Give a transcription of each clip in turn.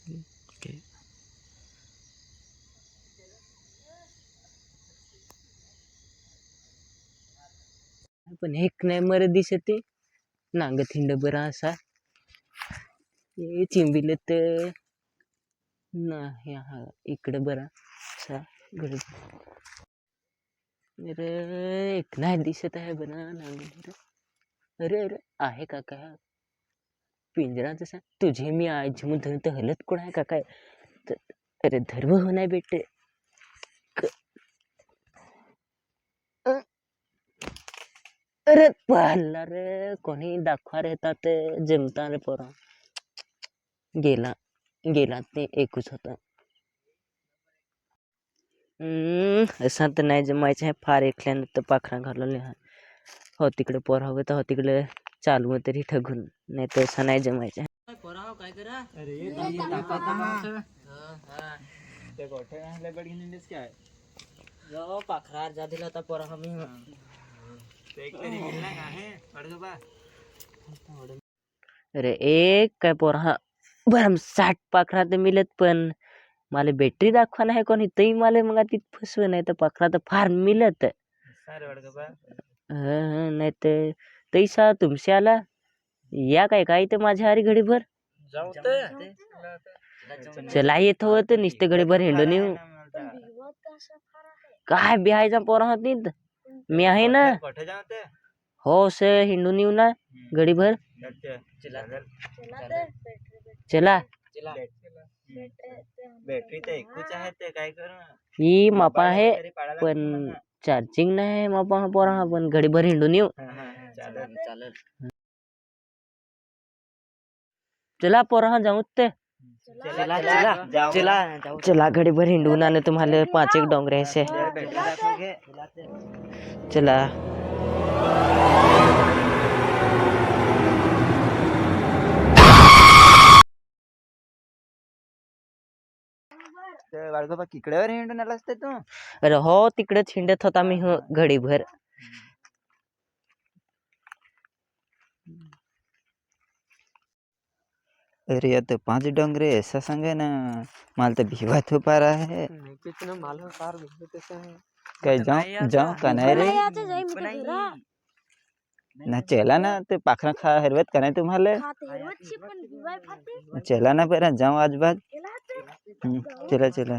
Okay. पण एक नाही मर दिसते नांग थिंड बरा असा हे चिंबिल तर नाही हा इकडे बरा असा अरे एक नाही दिसत आहे बरा नांग. अरे अरे आहे का काय पिंजरा जसा तुझे मी आज म्हणून तर हलत कोण आहे का काय. अरे धर्म हो नाही बेटे. अरे पाहला रे कोणी दाखवा येतात जमता रे पोरा. गेला गेला ते एकच होता. असा तर नाही जमायचं आहे फार एकल्यानं तर पाखरा घालवले हो तिकडे पोरा हवं तर हो तिकडे चालू तरी ठगून नाही तर असं नाही जमायचं आहे. पोरा हो काय करा अरे पाखरा जा दिला होता पोरा मी अरे एक काय पोरा बरं 60 पाखरा तर मिळत पण मला बॅटरी दाखवा नाही कोणी तरी मला मग तिथं फसव नाही तर पाखरा तर फार मिळत नाही तर तैसा तुमच्या आला या काय काय तर माझ्या हारी घडीभर चला येत होत नुसते घडीभर हिंडून येऊ काय बिहायचा पोरा होत मी आहे ना हो सर हिंडून येऊ ना घडीभर चला बॅटरी तर एकूच आहे ते काय करू ही मापा आहे पण चार्जिंग नाही मापा पोरा पण घडीभर हिंडून येऊ चालेल. चला पोरा जाऊ ते चला घडीभर हिंडून आणि तुम्हाला 5 एक डोंगरे असे चला बाळगोबा किकड्यावर हिंडून आला असते तू. अरे हो तिकडेच हिंडत होता मी घडीभर. अरे या तो 5 डोंगरे ऐसा संगे ना माल तो भिवा तो पा रहा है काय जाऊ का नाही रे ना चला ना ते पाखरा खा हरवत का नाही तुम्हाला चला ना पेरा जाऊ आज बाद चला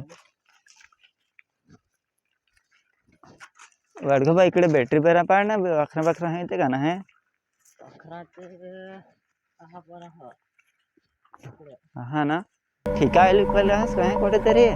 वाडगोबा इकडे बॅटरी पेरा पाड ना पाखरा आहे ते का ना है हा ना ठिका आहे काय कुठेतरी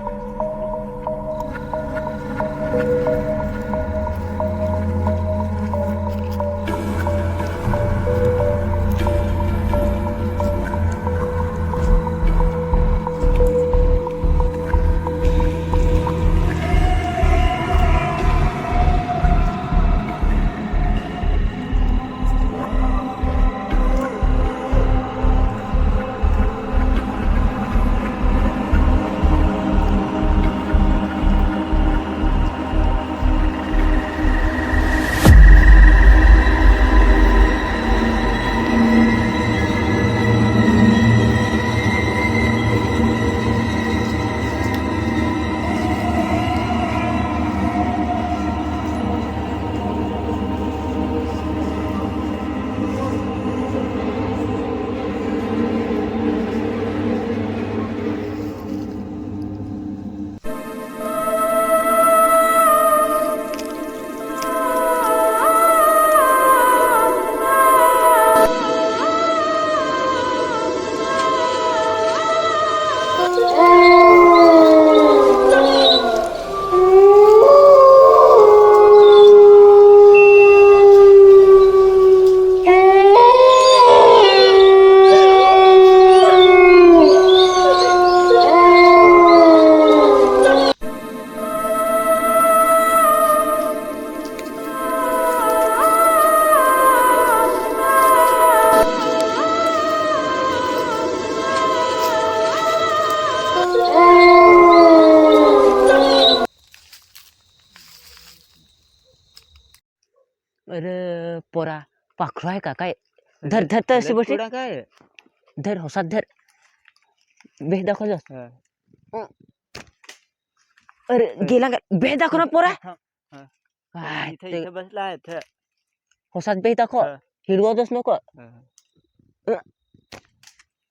अरे पोरा पाखरू आहे का काय धर धर तर अशी बसली काय धर होसात धर बेस दाखव जा. हा. अरे गेला का बेस दाखव ना पोरा. थांब. हा. काय इथं ते इथं बसला आहे इथं. होसात बेस दाखव. हा. हिरवतच नको. हा.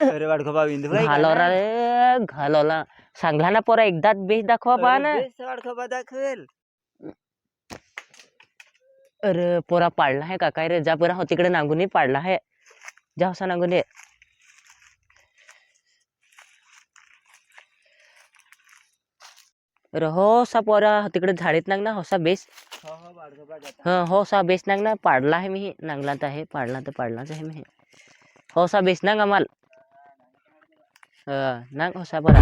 अरे वाडखोबा विंदू बाई का घालवला ना? रे घालवला. सांगला ना पोरा एकदाच बेस दाखवा पहा अरे ना. बेस वाडखोबा दाखवेल. अरे पोरा पाडला आहे का काय रे. जा पोरा हो तिकडे नांगून पाडला आहे. जा होसा नांगून ये. अरे हो सा पोरा तिकडे झाडीत नांग ना होसा बेस. हो हो वाडखोबा जाता. हा हो सा बेस नांग ना पाडला आहे मी. नांगलात आहे पाडला तर पाडलाच आहे मी. हो सा बेस नांग आम्हाल. नांग होसा पोरा.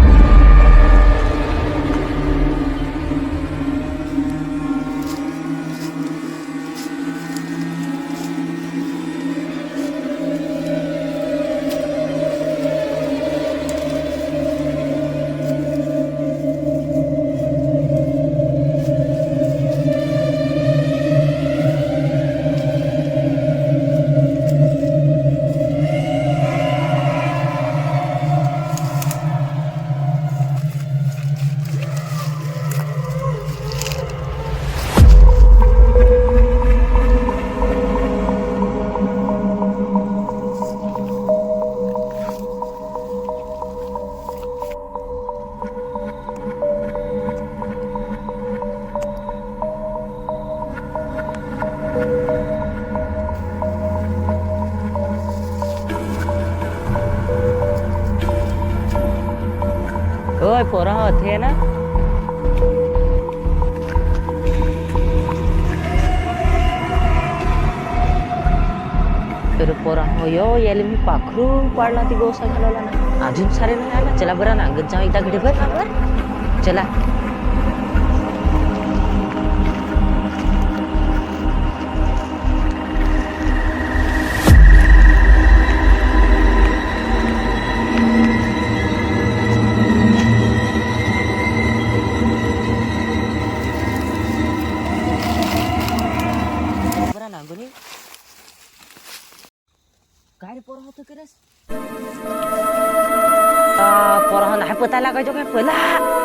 ओय पोरा होते ना. तर पोरा हो यो याले मी पाखरू पाडला ती गोसा घालवला ना. अजून सारे नाही आला. चला बरं नांगत जाऊ एकदा घडीभर. चला. बरं नांगून काय रे पोरा होतं केलंस. पोरा नाही पता लागायचो काय पहिला.